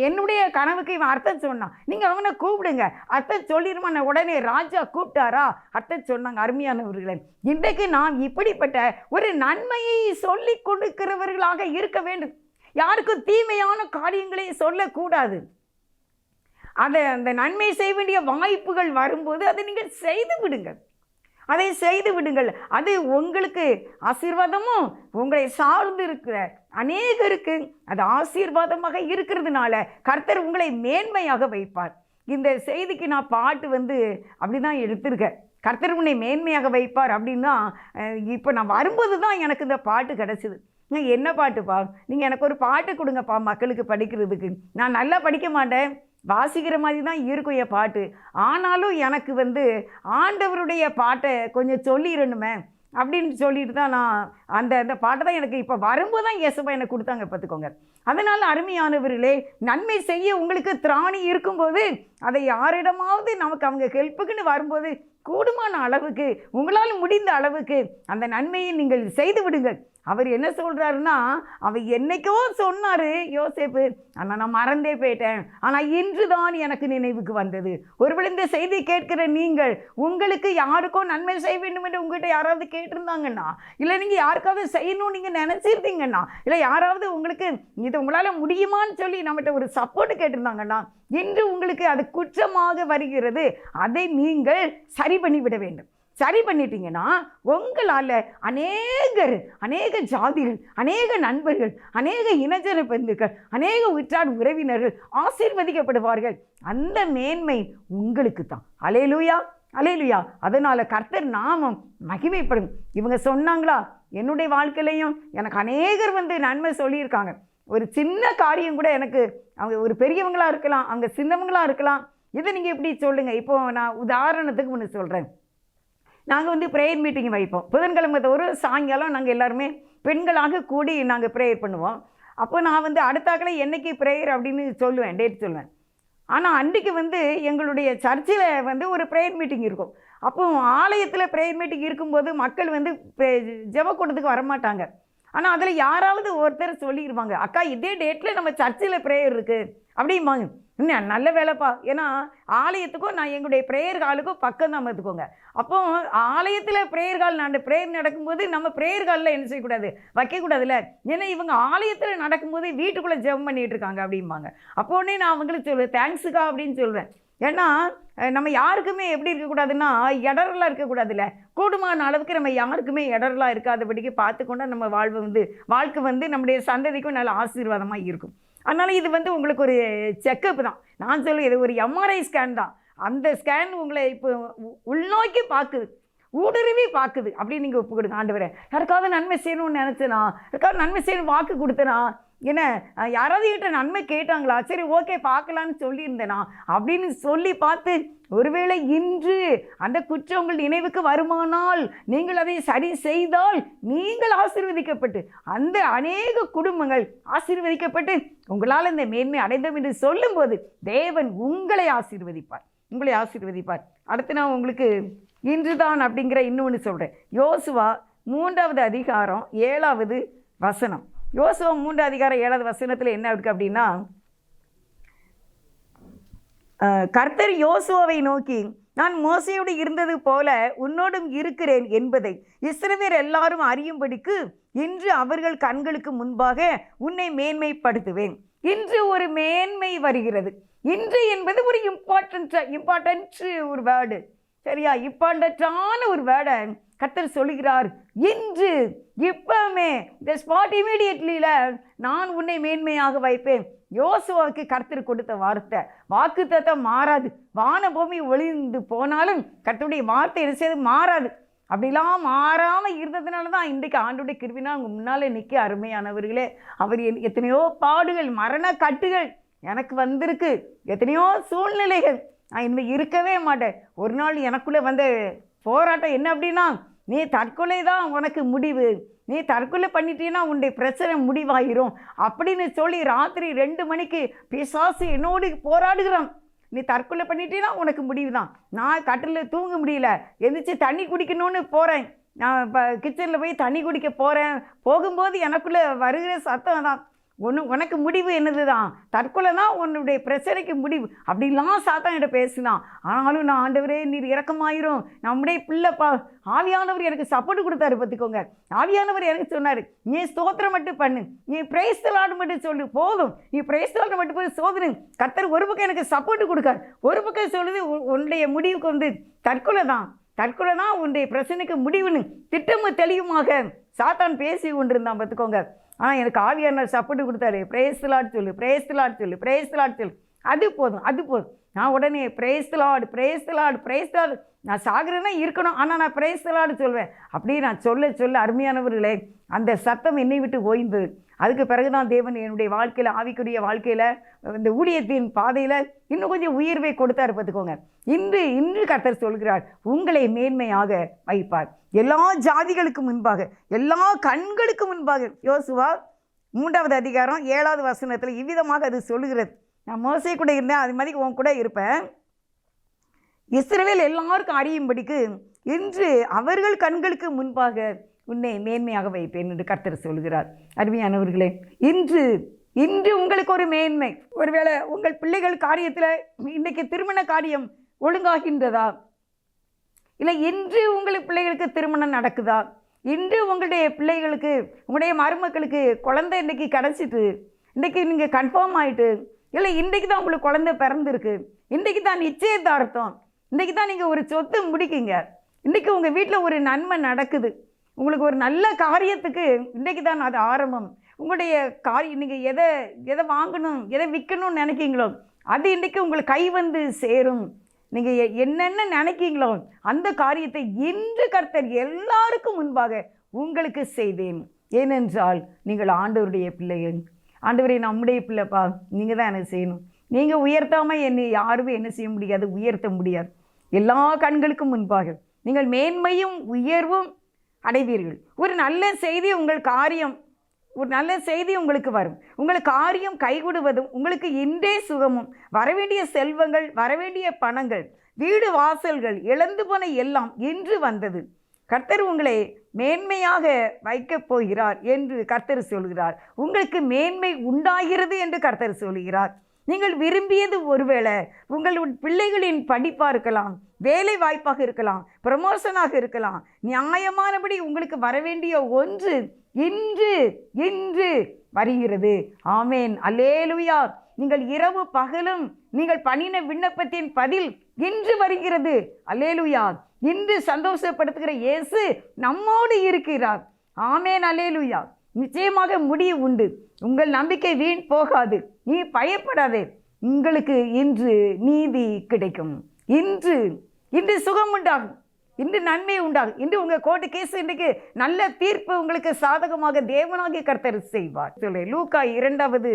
என்னுடைய கனவுக்கு இவன் அர்த்தம் சொன்னான், நீங்கள் அவனை கூப்பிடுங்க, அர்த்தம் சொல்லிடுமா. நான் உடனே ராஜா கூப்பிட்டாரா, அர்த்தம் சொன்னாங்க. அருமையானவர்களே, இன்றைக்கு நாம் இப்படிப்பட்ட ஒரு நன்மையை சொல்லி கொடுக்கிறவர்களாக இருக்க வேண்டும். யாருக்கும் தீமையான காரியங்களை சொல்லக்கூடாது. அந்த நன்மை செய்ய வேண்டிய வாய்ப்புகள் வரும்போது அதை நீங்கள் செய்து விடுங்கள், அதை செய்து விடுங்கள். அது உங்களுக்கு ஆசீர்வாதமும் உங்களை சார்ந்து இருக்கிற அநேகருக்கு அது ஆசீர்வாதமாக இருக்கிறதுனால கர்த்தர் உங்களை மேன்மையாக வைப்பார். இந்த செய்திக்கு நான் பாட்டு அப்படி தான் எடுத்திருக்கேன். கர்த்தர் உன்னை மேன்மையாக வைப்பார் அப்படின்னா, இப்போ நான் வரும்போது தான் எனக்கு இந்த பாட்டு கிடச்சிது. என்ன பாட்டுப்பா, நீங்கள் எனக்கு ஒரு பாட்டு கொடுங்கப்பா மக்களுக்கு படிக்கிறதுக்கு. நான் நல்லா படிக்க மாட்டேன், வாசிக்கிற மாதிரி தான் இருக்கும் என் பாட்டு. ஆனாலும் எனக்கு ஆண்டவருடைய பாட்டை கொஞ்சம் சொல்லிடணுமே அப்படின்னு சொல்லிட்டு தான் நான் அந்த பாட்டை தான் எனக்கு இப்போ வரும்போது தான் இயேசுவா எனக்கு கொடுத்தாங்க, பார்த்துக்கோங்க. அதனால் அருமையானவர்களே, நன்மை செய்ய உங்களுக்கு திராணி இருக்கும்போது அதை யாரிடமாவது நமக்கு அவங்க ஹெல்ப்புக்குன்னு வரும்போது கூடுமான அளவுக்கு உங்களால் முடிந்த அளவுக்கு அந்த நன்மையை நீங்கள் செய்து விடுங்கள். அவர் என்ன சொல்கிறாருன்னா, அவர் என்னைக்கோ சொன்னார் யோசேப்பு, ஆனால் நான் மறந்தே போயிட்டேன், ஆனால் இன்று தான் எனக்கு நினைவுக்கு வந்தது. ஒருவேளை இந்த செய்தி கேட்கிற நீங்கள் உங்களுக்கு யாருக்கோ நன்மை செய்ய வேண்டும் என்று உங்கள்கிட்ட யாராவது கேட்டிருந்தாங்கன்னா, இல்லை நீங்கள் யாருக்காவது செய்யணும்னு நீங்கள் நினச்சிருந்தீங்கன்னா, இல்லை யாராவது உங்களுக்கு இது உங்களால் முடியுமான்னு சொல்லி நம்மகிட்ட ஒரு சப்போர்ட் கேட்டிருந்தாங்கன்னா, இன்று உங்களுக்கு அது குற்றமாக வருகிறது. அதை நீங்கள் சரி பண்ணிவிட வேண்டும். சரி பண்ணிட்டீங்கன்னா உங்களால் அநேக ஜாதிகள், அநேக நண்பர்கள், அநேக இனஜன பந்துக்கள், அநேக உற்றார் உறவினர்கள் ஆசீர்வதிக்கப்படுவார்கள். அந்த மேன்மை உங்களுக்கு தான். அல்லேலூயா, அல்லேலூயா. அதனால் கர்த்தர் நாமம் மகிமைப்படும். இவங்க சொன்னாங்களா, என்னுடைய வாழ்க்கையிலையும் எனக்கு அநேகர் நன்மை சொல்லியிருக்காங்க. ஒரு சின்ன காரியம் கூட எனக்கு, அவங்க ஒரு பெரியவங்களாக இருக்கலாம், அவங்க சின்னவங்களாக இருக்கலாம், இதை நீங்கள் எப்படி சொல்லுங்கள். இப்போது நான் உதாரணத்துக்கு ஒன்று சொல்கிறேன். நாங்கள் ப்ரேயர் மீட்டிங் வைப்போம். புதன்கிழமை ஒரு சாயங்காலம் நாங்கள் எல்லாருமே பெண்களாக கூடி நாங்கள் ப்ரேயர் பண்ணுவோம். அப்போ நான் அடுத்தாக்கில் என்றைக்கு ப்ரேயர் அப்படின்னு சொல்லுவேன், டேட் சொல்லுவேன். ஆனால் அன்றைக்கு எங்களுடைய சர்ச்சில் ஒரு ப்ரேயர் மீட்டிங் இருக்கும். அப்போ ஆலயத்தில் ப்ரேயர் மீட்டிங் இருக்கும்போது மக்கள் ஜெப கூட்டத்துக்கு வரமாட்டாங்க. ஆனால் அதில் யாராவது ஒருத்தர் சொல்லிடுவாங்க, அக்கா இதே டேட்டில் நம்ம சர்ச்சில் ப்ரேயர் இருக்குது அப்படிம்பாங்க. இன்னும் நல்ல வேலைப்பா, ஏன்னா ஆலயத்துக்கும் நான் எங்களுடைய ப்ரேயர் ஹாலுக்கும் பக்கம் தான் பார்த்துக்கோங்க. அப்போது ஆலயத்தில் ப்ரேயர் ஹால் ப்ரேயர் நடக்கும்போது நம்ம ப்ரேயர் ஹாலில் என்ன செய்யக்கூடாது, வைக்கக்கூடாதுல்ல. ஏன்னா இவங்க ஆலயத்தில் நடக்கும்போது வீட்டுக்குள்ளே ஜெபம் பண்ணிகிட்டு இருக்காங்க அப்படிம்பாங்க. அப்போ உடனே நான் அவங்களுக்கு சொல்லுவேன், தேங்க்ஸுக்கா அப்படின்னு சொல்லுவேன். ஏன்னா நம்ம யாருக்குமே எப்படி இருக்கக்கூடாதுன்னா இடரெல்லாம் இருக்கக்கூடாதுல்ல. கூடுமான அளவுக்கு நம்ம யாருக்குமே இடரெல்லாம் இருக்காதபடிக்கு பார்த்துக்கொண்டா நம்ம வாழ்க்கை நம்முடைய சந்ததிக்கும் நல்ல ஆசீர்வாதமாக இருக்கும். அதனால் இது உங்களுக்கு ஒரு செக்கப் தான். நான் சொல்லுவேன், இது ஒரு எம்ஆர்ஐ ஸ்கேன் தான். அந்த ஸ்கேன் உங்களை இப்போ உள்நோக்கி பார்க்குது, ஊடுருவி பார்க்குது. அப்படின்னு நீங்கள் ஒப்பு கொடுங்க. ஆண்டவரே, யாருக்காவது நன்மை செய்யணும்னு நினச்சேனா, யாருக்காவது நன்மை செய்யணும் வாக்கு கொடுத்தனா, என்ன யாராவது கிட்ட நன்மை கேட்டாங்களா, சரி ஓகே பார்க்கலான்னு சொல்லியிருந்தேனா அப்படின்னு சொல்லி பார்த்து, ஒருவேளை இன்று அந்த குற்றம் உங்கள் நினைவுக்கு வருமானால் நீங்கள் அதை சரி செய்தால் நீங்கள் ஆசீர்வதிக்கப்பட்டு அந்த அநேக குடும்பங்கள் ஆசீர்வதிக்கப்பட்டு உங்களால் இந்த மேன்மை அடைந்தோம் என்று சொல்லும்போது தேவன் உங்களை ஆசீர்வதிப்பார், உங்களை ஆசீர்வதிப்பார். அடுத்து நான் உங்களுக்கு இன்றுதான் அப்படிங்கிற இன்னொன்று சொல்கிறேன். யோசுவா 3வது அதிகாரம் 7வது வசனம். யோசுவா 3 அதிகாரம் 7வது வசனத்தில் என்ன இருக்குது அப்படின்னா, கர்த்தர் யோசுவாவை நோக்கி, நான் மோசையோடு இருந்தது போல உன்னோடும் இருக்கிறேன் என்பதை இஸ்ரவேலர் எல்லாரும் அறியும்படிக்கு இன்று அவர்கள் கண்களுக்கு முன்பாக உன்னை மேன்மைப்படுத்துவேன். இன்று ஒரு மேன்மை வருகிறது. இன்று என்பது ஒரு இம்பார்ட்டன்ட் ஒரு வேர்டு. சரியா? இப்பண்டான ஒரு வேர்டை கர்த்தர் சொல்லுகிறார். இன்று இப்பமே இந்த ஸ்பாட் இமீடியட்லியில நான் உன்னை மேன்மையாக வைப்பேன். யோசுவாவுக்கு கர்த்தர் கொடுத்த வார்த்தை, வாக்குத்தத்தம் மாறாது. வான பூமி ஒளிந்து போனாலும் கர்த்தருடைய வார்த்தை என்ன செய்து மாறாது. அப்படிலாம் மாறாமல் இருந்ததுனால தான் இன்றைக்கு ஆண்டுடைய கிருபினா உங்கள் முன்னாலே நிற்க அருமையானவர்களே. அவர் எத்தனையோ பாடுகள், மரண கட்டுகள் எனக்கு வந்திருக்கு, எத்தனையோ சூழ்நிலைகள். நான் இனிமேல் இருக்கவே மாட்டேன். ஒரு நாள் எனக்குள்ளே வந்த போராட்டம் என்ன அப்படின்னா, நீ தற்கொலை தான் உனக்கு முடிவு, நீ தற்கொலை பண்ணிட்டீன்னா உன்னுடைய பிரச்சனை முடிவாயிரும் அப்படின்னு சொல்லி ராத்திரி 2 மணிக்கு பிசாசு என்னோடு போராடுகிறான். நீ தற்கொலை பண்ணிட்டீன்னா உனக்கு முடிவு தான். நான் கட்டில் தூங்க முடியல, எந்திரிச்சு தண்ணி குடிக்கணும்னு போகிறேன். நான் இப்போ கிச்சனில் போய் தண்ணி குடிக்க போகிறேன். போகும்போது எனக்குள்ளே வருகிற சத்தம் தான், உனக்கு முடிவு என்னது தான், தற்கொலை தான் உன்னுடைய பிரச்சனைக்கு முடிவு அப்படிலாம் சாத்தான்கிட்ட பேசினான். ஆனாலும் நான், ஆண்டவரே நீர் இரக்கமாயிரும், நம்முடைய பிள்ளைப்பா. ஆவியானவர் எனக்கு சப்போர்ட் கொடுத்தாரு பார்த்துக்கோங்க. ஆவியானவர் எனக்கு சொன்னார், நீ ஸ்தோத்திரம் மட்டும் பண்ணு, நீ பிரைஸ் தி லார்ட் மட்டும் சொல்லு, போதும். நீ பிரைஸ் தி லார்ட் மட்டும் போய் சோதனை. கர்த்தர் ஒரு பக்கம் எனக்கு சப்போர்ட் கொடுக்கார், ஒரு பக்கம் சொல்லுது உன்னுடைய முடிவுக்கு வந்து தற்கொலை தான், தற்கொலை தான் உன்னுடைய பிரச்சனைக்கு முடிவுன்னு திட்டமும் தெளிவுமாக சாத்தான் பேசி கொண்டிருந்தான் பார்த்துக்கோங்க. ஆனால் எனக்கு ஆவியானவர் சப்போர்ட் கொடுத்தாரு. பிரேஸ் தி லார்ட் சொல்லு, பிரேஸ் தி லார்ட் சொல்லு, பிரேஸ் தி லார்ட் சொல்லு, அது போதும், அது போதும். நான் உடனே praise the Lord, praise the Lord, praise the Lord. நான் சாகிறேன்னா இருக்கணும், ஆனால் நான் பிரேஸ் தி லார்ட் சொல்வேன். அப்படியே நான் சொல்ல சொல்ல அருமையானவர்களே அந்த சத்தம் என்னை விட்டு ஓய்ந்தது. அதுக்கு பிறகுதான் தேவன் என்னுடைய வாழ்க்கையில், ஆவிக்குரிய வாழ்க்கையில், இந்த ஊழியத்தின் பாதையில் இன்னும் கொஞ்சம் உயர்வை கொடுத்தாரு பார்த்துக்கோங்க. இன்று கர்த்தர் சொல்கிறார், உங்களை மேன்மையாக வைப்பார் எல்லா ஜாதிகளுக்கு முன்பாக, எல்லா கண்களுக்கு முன்பாக. யோசுவா 3வது அதிகாரம் 7வது வசனத்தில் இவ்விதமாக அது சொல்லுகிறது. நான் மோசே கூட இருந்தேன், அது மாதிரி உன் கூட இருப்பேன். இஸ்ரவேல் எல்லாருக்கும் அறியும்படிக்கு இன்று அவர்கள் கண்களுக்கு முன்பாக உன்னை மேன்மையாக வைப்பேன் என்று கர்த்தர் சொல்கிறார். அருமையானவர்களே, இன்று உங்களுக்கு ஒரு மேன்மை. ஒருவேளை உங்கள் பிள்ளைகள் காரியத்தில் இன்றைக்கு திருமண காரியம் ஒழுங்காகின்றதா, இல்லை இன்று உங்கள் பிள்ளைகளுக்கு திருமணம் நடக்குதா, இன்று உங்களுடைய பிள்ளைகளுக்கு, உங்களுடைய மருமக்களுக்கு குழந்தை இன்றைக்கி கிடச்சிட்டு, இன்றைக்கி நீங்கள் கன்ஃபார்ம் ஆகிட்டு, இல்லை இன்றைக்கு தான் உங்களுக்கு குழந்தை பிறந்திருக்கு, இன்றைக்கு தான் நிச்சயதார்த்தம், இன்றைக்கி தான் நீங்கள் ஒரு சொத்து முடிக்கிங்க, இன்றைக்கி உங்கள் வீட்டில் ஒரு நன்மை நடக்குது, உங்களுக்கு ஒரு நல்ல காரியத்துக்கு இன்றைக்கி தான் அது ஆரம்பம். உங்களுடைய காரியம், நீங்கள் எதை வாங்கணும், எதை விற்கணும்னு நினைக்கிங்களோ அது இன்றைக்கி உங்களுக்கு கை வந்து சேரும். நீங்கள் என்னென்ன நினைக்கிங்களோ அந்த காரியத்தை இன்று கர்த்தர் எல்லாருக்கும் முன்பாக உங்களுக்கு செய்தேன். ஏனென்றால் நீங்கள் ஆண்டவருடைய பிள்ளைகள். ஆண்டவரே நம்முடைய பிள்ளைப்பா, நீங்கள் தான் எனக்கு செய்யணும். நீங்கள் உயர்த்தாமல் என்னை யாருமே என்ன செய்ய முடியாது, உயர்த்த முடியாது. எல்லா கண்களுக்கும் முன்பாக நீங்கள் மேன்மையும் உயர்வும் அடைவீர்கள். ஒரு நல்ல செய்தி உங்கள் காரியம், ஒரு நல்ல செய்தி உங்களுக்கு வரும். உங்கள் காரியம் கைகூடுவதும், உங்களுக்கு இன்றே சுகமும், வரவேண்டிய செல்வங்கள், வரவேண்டிய பணங்கள், வீடு வாசல்கள், இழந்து போன எல்லாம் இன்று வந்தது. கர்த்தர் உங்களை மேன்மையாக வைக்கப் போகிறார் என்று கர்த்தர் சொல்கிறார். உங்களுக்கு மேன்மை உண்டாகிறது என்று கர்த்தர் சொல்கிறார். நீங்கள் விரும்பியது ஒருவேளை உங்கள் பிள்ளைகளின் படிப்பாக இருக்கலாம், வேலை வாய்ப்பாக இருக்கலாம், ப்ரமோஷனாக இருக்கலாம், நியாயமானபடி உங்களுக்கு வரவேண்டிய ஒன்று இன்று வருகிறது. ஆமேன், அல்லேலூயா. நீங்கள் இரவு பகலும் நீங்கள் பண்ணின விண்ணப்பத்தின் பதில் இன்று வருகிறது. அல்லேலூயா. இன்று சந்தோஷப்படுத்துகிற இயேசு நம்மோடு இருக்கிறார். ஆமேன், அல்லேலூயா. நிச்சயமாக முடிவு உண்டு. உங்கள் நம்பிக்கை வீண் போகாது. நீ பயப்படாதே. உங்களுக்கு இன்று நீதி கிடைக்கும். இன்று சுகம் உண்டாகும், இன்று நன்மை உண்டாகும். இன்று உங்கள் கோர்ட்டு கேஸ், இன்றைக்கு நல்ல தீர்ப்பு உங்களுக்கு சாதகமாக தேவனாகிய கர்த்தர் செய்வார். லூக்கா 2வது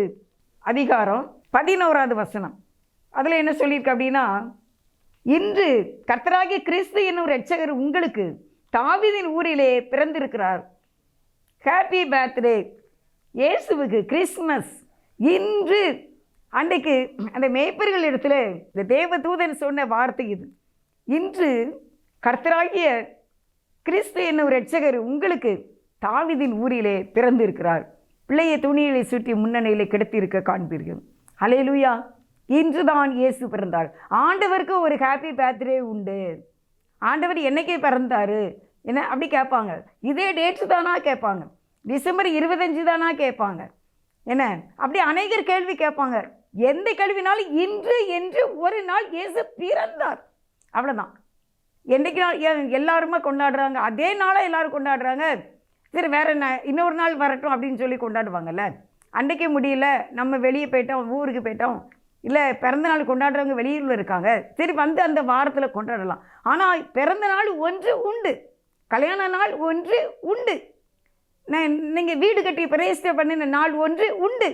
அதிகாரம் 11வது வசனம். அதில் என்ன சொல்லியிருக்கு அப்படின்னா, இன்று கர்த்தராகிய கிறிஸ்து என்னும் இரட்சகர் உங்களுக்கு தாவீதின் ஊரிலே பிறந்திருக்கிறார். Happy birthday. இயேசுவுக்கு கிறிஸ்மஸ். இன்று அன்றைக்கு அந்த மேய்ப்பர்கள் இடத்துல இந்த தேவதூதன் சொன்ன வார்த்தை இது. இன்று கர்த்தராகிய கிறிஸ்து என்னும் இரட்சகர் உங்களுக்கு தாவீதின் ஊரிலே பிறந்திருக்கிறார். பிள்ளையை துணியிலே சுற்றி முன்னணியிலே கிடத்திருக்க காண்பீர்கள். அல்லேலூயா. இன்று தான் இயேசு பிறந்தார். ஆண்டவருக்கு ஒரு ஹாப்பி பர்த்டே உண்டு. ஆண்டவர் என்னைக்கே பிறந்தார் என்ன அப்படி கேட்பாங்க. இதே டேட்டு தானா கேட்பாங்க. டிசம்பர் 25 தானா கேட்பாங்க. என்ன அப்படி அநேகர் கேள்வி கேட்பாங்க. எந்த கேள்வினாலும் இன்று என்று ஒரு நாள் இயேசு பிறந்தார், அவ்வளோதான். என்றைக்கு நாள் எல்லாருமே கொண்டாடுறாங்க, அதே நாளாக எல்லோரும் கொண்டாடுறாங்க. சரி வேறு என்ன, இன்னொரு நாள் வரட்டும் அப்படின்னு சொல்லி கொண்டாடுவாங்கல்ல. அன்றைக்கே முடியல, நம்ம வெளியே போயிட்டோம், ஊருக்கு போயிட்டோம், இல்லை பிறந்த நாள் கொண்டாடுறவங்க வெளியூரில் இருக்காங்க, சரி வந்து அந்த வாரத்தில் கொண்டாடலாம். ஆனால் பிறந்த நாள் ஒன்று உண்டு, கல்யாண நாள் ஒன்று உண்டு, நீங்கள் வீடு கட்டி பிரதிஷ்டை பண்ணின நாள் ஒன்று உண்டு.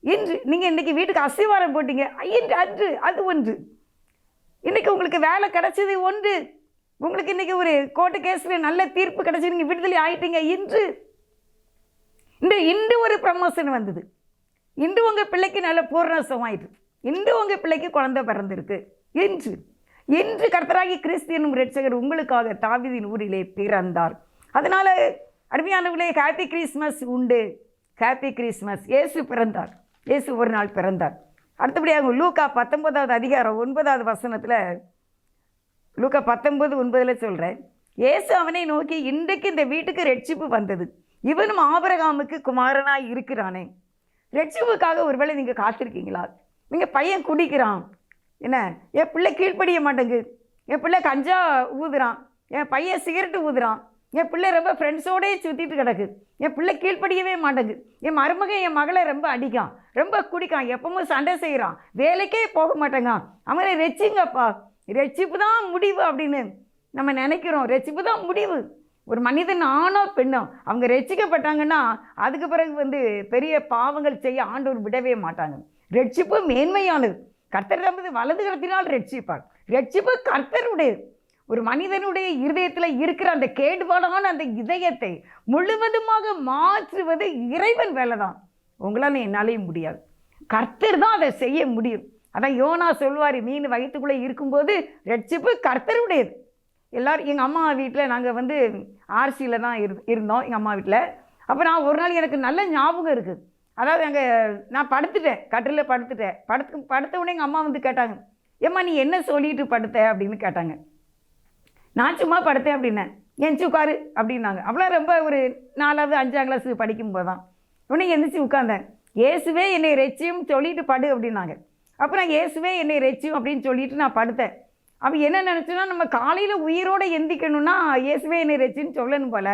இன்று நீங்கள் இன்றைக்கி வீட்டுக்கு அஸ்திவாரம் போட்டீங்க, இன்று அன்று அது ஒன்று. இன்றைக்கி உங்களுக்கு வேலை கிடச்சது ஒன்று, உங்களுக்கு இன்றைக்கி ஒரு கோர்ட்டு கேஸில் நல்ல தீர்ப்பு கிடச்சி நீங்கள் விடுதலை ஆகிட்டீங்க இன்று. இன்று ஒரு ப்ரமோஷன் வந்தது, இன்று உங்கள் பிள்ளைக்கு நல்ல பூர்ணசம் ஆயிட்டு, இன்று உங்கள் பிள்ளைக்கு குழந்தை பிறந்திருக்கு. இன்று இன்று கர்த்தராகி கிறிஸ்து என்னும் இரட்சகர் உங்களுக்காக தாவீதின் ஊரிலே பிறந்தார். அதனால் அருமையானவர்களே, ஹாப்பி கிறிஸ்மஸ் உண்டு, ஹாப்பி கிறிஸ்மஸ். இயேசு பிறந்தார், இயேசு ஒரு நாள் பிறந்தார். அடுத்தபடியாக லூக்கா 19வது அதிகாரம் 9வது வசனத்தில், லூக்கா 19:9 சொல்கிறேன், இயேசு அவனை நோக்கி, இன்றைக்கு இந்த வீட்டுக்கு ரட்சிப்பு வந்தது, இவனும் ஆபிரகாமுக்கு குமாரனாய் இருக்கிறானே. ரட்சிப்புக்காக ஒருவேளை நீங்கள் காத்திருக்கீங்களா? நீங்கள் பையன் குடிக்கிறான், என்ன என் பிள்ளை கீழ்ப்படிய மாட்டேங்குது, என் பிள்ளை கஞ்சா ஊதுறான், என் பையன் சிகரெட்டு ஊதுறான், என் பிள்ளை ரொம்ப ஃப்ரெண்ட்ஸோடய சுற்றிட்டு கிடக்கு, என் பிள்ளை கீழ்ப்படியவே மாட்டேங்குது, என் மருமகன் என் மகளை ரொம்ப அடிக்கான், ரொம்ப குடிக்கான், எப்பவும் சண்டை செய்கிறான், வேலைக்கே போக மாட்டேங்க, அவனை ரட்சிங்கப்பா, ரட்சிப்பு தான் முடிவு அப்படின்னு நம்ம நினைக்கிறோம். ரட்சிப்பு தான் முடிவு. ஒரு மனிதன் ஆணோ பெண்ணோ அவங்க ரட்சிக்கப்பட்டாங்கன்னா அதுக்கு பிறகு பெரிய பாவங்கள் செய்ய ஆண்டவர் விடவே மாட்டாங்க. ரட்சிப்பு மேன்மையானது. கர்த்தர் தமது வலது கரத்தினால் ரட்சிப்பார். ரட்சிப்பு கர்த்தருடையது. ஒரு மனிதனுடைய இருதயத்தில் இருக்கிற அந்த கேடுபாடான அந்த இதயத்தை முழுவதுமாக மாற்றுவது இறைவன் வேலை தான். உங்களால் என்னாலேயும் முடியாது, கர்த்தர் தான் அதை செய்ய முடியும். அதான் யோனா சொல்வார், மீன் வயிற்றுக்குள்ளே இருக்கும்போது ரட்சிப்பு கர்த்தருடையது. எல்லோரும் எங்கள் அம்மா வீட்டில் நாங்கள் ஆர்சியில் தான் இருந்தோம் எங்கள் அம்மா வீட்டில். அப்போ நான் ஒரு நாள் எனக்கு நல்ல ஞாபகம் இருக்குது. அதாவது நான் படுத்துட்டேன், கட்டிலில் படுத்துட்டேன். படுத்த உடனே எங்கள் அம்மா கேட்டாங்க, ஏம்மா நீ என்ன சொல்லிட்டு படுத்த அப்படின்னு கேட்டாங்க. நான் சும்மா படுத்தேன் அப்படின்னேன். எந்திச்சு உட்காரு அப்படின்னாங்க. அப்போலாம் ரொம்ப ஒரு 4வது 5ஆம் கிளாஸ் படிக்கும்போது தான். உடனே எந்திரிச்சு உட்காந்தேன். இயேசுவே என்னை ரட்சியும் சொல்லிட்டு படு அப்படின்னாங்க. அப்புறம் இயேசுவே என்னை ரட்சியும் அப்படின்னு சொல்லிட்டு நான் படுத்தேன். அப்போ என்ன நினச்சோன்னா, நம்ம காலையில் உயிரோடு எந்திக்கணும்னா இயேசுவே என்னை ரட்சின்னு சொல்லணும் போல.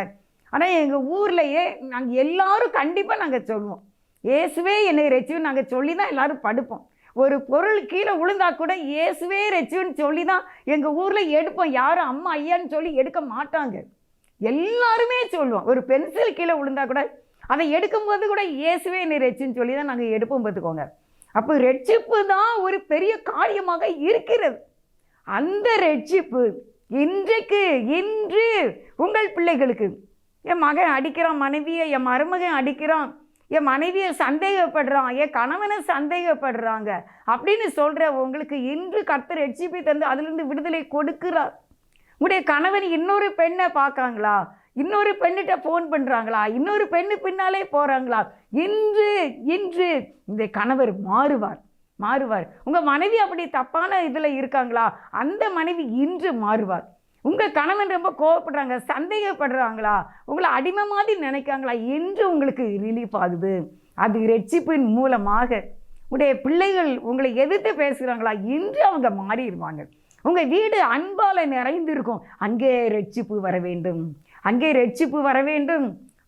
ஆனால் எங்கள் ஊர்லேயே நாங்கள் எல்லோரும் கண்டிப்பாக நாங்கள் சொல்லுவோம், இயேசுவே என்னை ரட்சியும் நாங்கள் சொல்லி தான் எல்லோரும் படுப்போம். ஒரு பொருள் கீழே விழுந்தா கூட இயேசுவே ரட்சின்னு சொல்லி தான் எங்கள் ஊரில் எடுப்போம். யாரும் அம்மா ஐயான்னு சொல்லி எடுக்க மாட்டாங்க, எல்லாருமே சொல்லுவோம். ஒரு பென்சில் கீழே விழுந்தா கூட அதை எடுக்கும்போது கூட இயேசுவே என்னை ரட்சின்னு சொல்லி தான் நாங்கள் எடுப்போம், பார்த்துக்கோங்க. அப்போ ரட்சிப்பு தான் ஒரு பெரிய காரியமாக இருக்கிறது. அந்த ரட்சிப்பு இன்று உங்கள் பிள்ளைகளுக்கு, என் மகன் அடிக்கிறான் மனைவியை, என் மருமகன் அடிக்கிறான், என் மனைவியை சந்தேகப்படுறான், என் கணவனை சந்தேகப்படுறாங்க அப்படின்னு சொல்கிற உங்களுக்கு இன்று கர்த்தர் ரட்சிப்பை தந்து அதிலிருந்து விடுதலை கொடுக்கிறார். உங்களுடைய கணவன் இன்னொரு பெண்ணை பார்க்காங்களா, இன்னொரு பெண்ணிட்ட ஃபோன் பண்ணுறாங்களா, இன்னொரு பெண்ணு பின்னாலே போகிறாங்களா, இன்று இந்த கணவர் மாறுவார். உங்கள் மனைவி அப்படி தப்பான இதில் இருக்காங்களா, அந்த மனைவி இன்று மாறுவார். உங்கள் கணவன் ரொம்ப கோவப்படுறாங்க, சந்தேகப்படுறாங்களா, உங்களை அடிமை மாதிரி நினைக்காங்களா, இன்று உங்களுக்கு ரிலீஃப் ஆகுது. அது ரட்சிப்பின் மூலமாக. உடைய பிள்ளைகள் உங்களை எதிர்த்து பேசுகிறாங்களா, இன்று அவங்க மாறிடுவாங்க. உங்கள் வீடு அன்பால் நிறைந்திருக்கும், அங்கே ரட்சிப்பு வர வேண்டும், அங்கே ரட்சிப்பு வர வேண்டும்.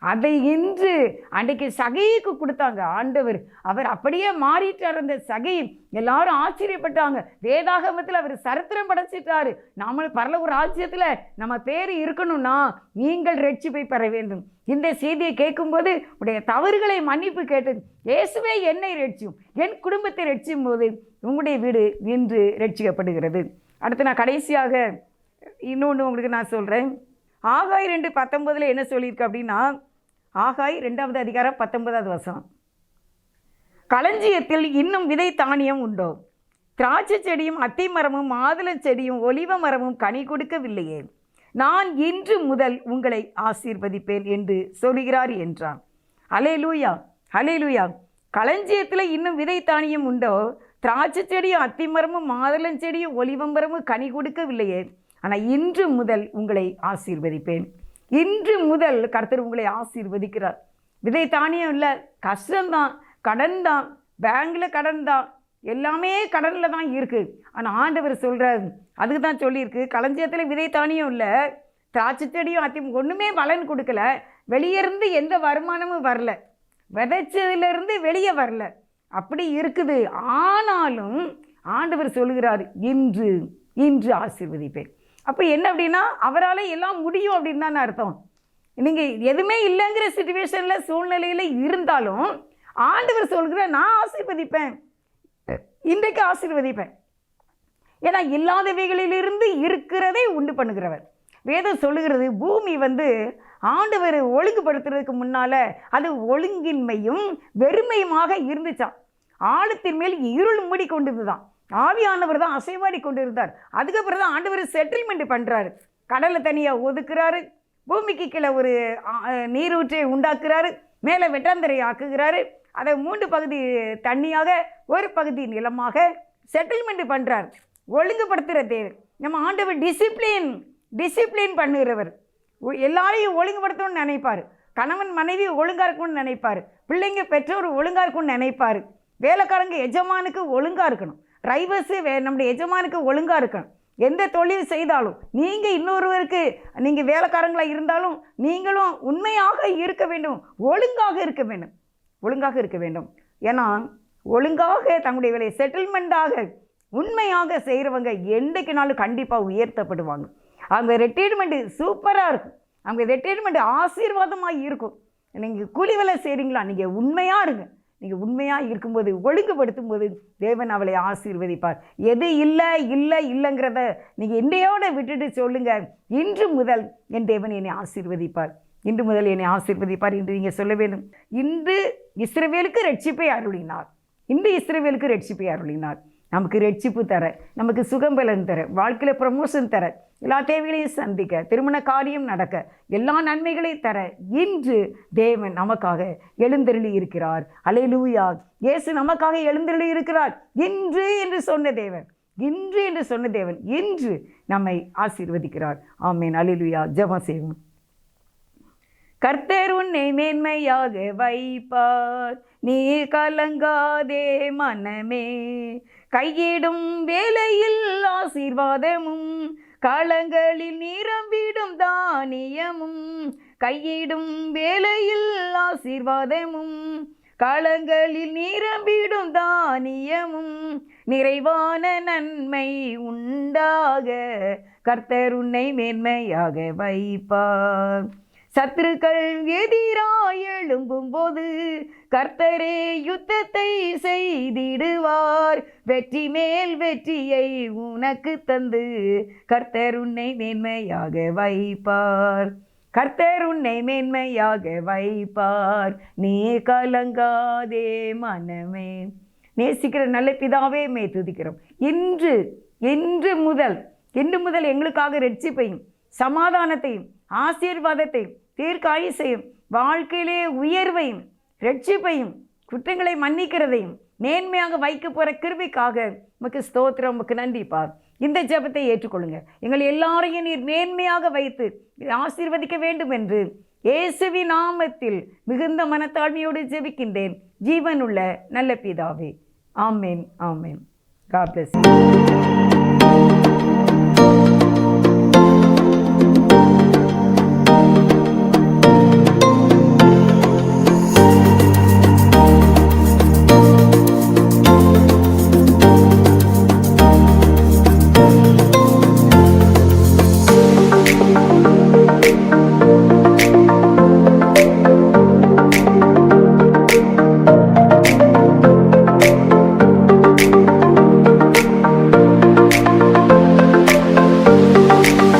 அதை இன்று அன்றைக்கு சகைக்கு கொடுத்தாங்க ஆண்டவர். அவர் அப்படியே மாறிட்டார். அந்த சகை எல்லாரும் ஆச்சரியப்பட்டாங்க. வேதாகமத்தில் அவர் சரித்திரம் படைச்சிட்டாரு. நாம பரலோக ராஜ்யத்தில் நம்ம பேர் இருக்கணும்னா நீங்கள் ரட்சிப்பை பெற வேண்டும். இந்த செய்தியை கேட்கும்போது உடைய தவறுகளை மன்னிப்பு கேட்டு இயேசுவே என்னை ரட்சியும், என் குடும்பத்தை ரட்சியும் போது உங்களுடைய வீடு இன்று ரட்சிக்கப்படுகிறது. அடுத்து நான் கடைசியாக இன்னொன்று உங்களுக்கு நான் சொல்கிறேன். ஆகாய் 2:19 என்ன சொல்லியிருக்கு அப்படின்னா, ஆகாய் 2வது அதிகாரம் 19வது வசனம், களஞ்சியத்தில் இன்னும் விதை தானியம் உண்டோ, திராட்சை செடியும் அத்தி மரமும் மாதுளை செடியும் ஒலிவ மரமும் கனி கொடுக்கவில்லையே, நான் இன்று முதல் உங்களை ஆசீர்வதிப்பேன் என்று சொல்கிறார் என்றான். அல்லேலூயா, அல்லேலூயா. களஞ்சியத்தில் இன்னும் விதை தானியம் உண்டோ, திராட்சை செடியும் அத்தி மரமும் மாதுளை செடியும் ஒலிவ மரமும் கனி கொடுக்கவில்லையே, ஆனால் இன்று முதல் உங்களை ஆசீர்வதிப்பேன். இன்று முதல் கர்த்தர் உங்களை ஆசீர்வதிக்கிறார். விதை தானியம் இல்லை, கஷ்டம்தான், கடன் தான், பேங்கில் கடன் தான், எல்லாமே கடலில் தான் இருக்குது. ஆனால் ஆண்டவர் சொல்கிறார், அதுக்கு தான் சொல்லியிருக்கு, களஞ்சியத்தில் விதை தானியம் இல்லை, திராட்சை செடியும் ஒன்றுமே பலன் கொடுக்கல, வெளியிருந்து எந்த வருமானமும் வரல, விதைச்சதுலேருந்து வெளியே வரல, அப்படி இருக்குது. ஆனாலும் ஆண்டவர் சொல்கிறார், இன்று இன்று ஆசீர்வதிப்பேன். அப்போ என்ன அப்படின்னா, அவரால் எல்லாம் முடியும் அப்படின்னு தான் அர்த்தம். நீங்கள் எதுவுமே இல்லைங்கிற சிச்சுவேஷனில் சூழ்நிலையில் இருந்தாலும் ஆண்டவர் சொல்கிறார், நான் ஆசீர்வதிப்பேன், இன்றைக்கு ஆசீர்வதிப்பேன். ஏன்னா இல்லாதவைகளிலிருந்து இருக்கிறதை உண்டு பண்ணுகிறவர். வேதம் சொல்லுகிறது, பூமி ஆண்டவர் ஒழுங்குபடுத்துறதுக்கு முன்னால் அது ஒழுங்கின்மையும் வெறுமையுமாக இருந்துச்சான். ஆழத்தின் மேல் இருள் மூடி கொண்டிருந்துதான். ஆவியானவர் தான் அசைவாடி கொண்டு இருந்தார். அதுக்கப்புறம் தான் ஆண்டவர் செட்டில்மெண்ட் பண்ணுறாரு. கடலை தனியாக ஒதுக்குறாரு, பூமிக்கு கீழே ஒரு நீரூற்றை உண்டாக்குறாரு, மேலே வெட்டாந்தரை ஆக்குகிறாரு, அதை 3 பகுதி தண்ணியாக ஒரு பகுதி நிலமாக செட்டில்மெண்ட் பண்ணுறார். ஒழுங்குபடுத்துகிற தேவர் நம்ம ஆண்டவர். டிசிப்ளின் பண்ணுகிறவர். எல்லாரையும் ஒழுங்குபடுத்தணும்னு நினைப்பார். கணவன் மனைவி ஒழுங்காக இருக்கணும்னு நினைப்பார். பிள்ளைங்க பெற்றோர் ஒழுங்காக இருக்கணும்னு நினைப்பார். வேலைக்காரங்க எஜமானுக்கு ஒழுங்காக இருக்கணும். டிரைவர்ஸு நம்முடைய எஜமானுக்கு ஒழுங்காக இருக்கணும். எந்த தொழில் செய்தாலும் நீங்கள் இன்னொருவருக்கு நீங்கள் வேலைக்காரங்களாக இருந்தாலும் நீங்களும் உண்மையாக இருக்க வேண்டும், ஒழுங்காக இருக்க வேண்டும், ஒழுங்காக இருக்க வேண்டும். ஏன்னா ஒழுங்காக தங்களுடைய வேலையை செட்டில்மெண்ட்டாக உண்மையாக செய்கிறவங்க என்றைக்குனாலும் கண்டிப்பாக உயர்த்தப்படுவாங்க. அவங்க ரிட்டையர்மெண்ட்டு சூப்பராக இருக்கும். அவங்க ரிட்டையர்மெண்ட் ஆசீர்வாதமாக இருக்கும். நீங்கள் கூலி வேலை செய்கிறீங்களா, நீங்கள் உண்மையாக இருங்க. நீங்கள் உண்மையாக இருக்கும்போது, ஒழுங்குபடுத்தும் போது தேவன் அவளை ஆசீர்வதிப்பார். எது இல்லைங்கிறத நீங்கள் இன்றையோடு விட்டுட்டு சொல்லுங்கள், இன்று முதல் என் தேவன் என்னை ஆசீர்வதிப்பார், இன்று முதல் என்னை ஆசீர்வதிப்பார் என்று நீங்கள் சொல்ல வேண்டும். இன்று இஸ்ரவேலுக்கு ரட்சிப்பை அருளினார், இன்று இஸ்ரவேலுக்கு ரட்சிப்பை அருளினார். நமக்கு ரட்சிப்பு தர, நமக்கு சுகம்பலன் தர, வாழ்க்கையில் ப்ரமோஷன் தர, எல்லா தேவைகளையும் சந்திக்க, திருமண காரியம் நடக்க, எல்லா நன்மைகளையும் தர இன்று தேவன் நமக்காக எழுந்தருளி இருக்கிறார். அல்லேலூயா. இயேசு நமக்காக எழுந்தருளி இருக்கிறார். இன்று என்று சொன்ன தேவன், இன்று என்று சொன்ன தேவன் இன்று நம்மை ஆசீர்வதிக்கிறார். ஆமென். அல்லேலூயா. ஜெபம் செய்வோம். கர்த்தர் உன்னை மேன்மையாக வைப்பார், நீ கலங்காதே மனமே. கையிடும் வேளையில் ஆசீர்வாதமும், களங்களில் நிரம்பிடும் தானியமும். கையிடும் வேளையில் ஆசீர்வாதமும், களங்களில் நிரம்பிடும் தானியமும். நிறைவான நன்மை உண்டாக கர்த்தர் உன்னை மேன்மையாக வைப்பார். சத்துருக்கள் எதிராய் எழும்பும் போது கர்த்தரே யுத்தத்தை செய்திடுவார். வெற்றி மேல் வெற்றியை உனக்கு தந்து கர்த்தர் உன்னை மேன்மையாக வைப்பார். கர்த்தர் உன்னை மேன்மையாக வைப்பார், நீ கலங்காதே மனமே. நேசிக்கிற நல்ல பிதாவே, மே துதிக்கிறோம். இன்று முதல் எங்களுக்காக ரட்சிப்பையும் சமாதானத்தையும் ஆசீர்வாதத்தையும் தீர்க்காயுசையும் வாழ்க்கையிலே உயர்வையும் ரட்சிப்பையும் குற்றங்களை மன்னிக்கிறதையும் மேன்மையாக வைக்க போகிற கிருபைக்காக உமக்கு ஸ்தோத்திரம், உமக்கு நன்றிப்பார். இந்த ஜெபத்தை ஏற்றுக்கொள்ளுங்க. எங்கள் எல்லாரையும் நீர் மேன்மையாக வைத்து ஆசீர்வதிக்க வேண்டும் என்று இயேசுவின் நாமத்தில் மிகுந்த மனத்தாழ்மையோடு ஜெபிக்கின்றேன் ஜீவனுள்ள நல்ல பிதாவே. ஆமென், ஆமென். God bless you.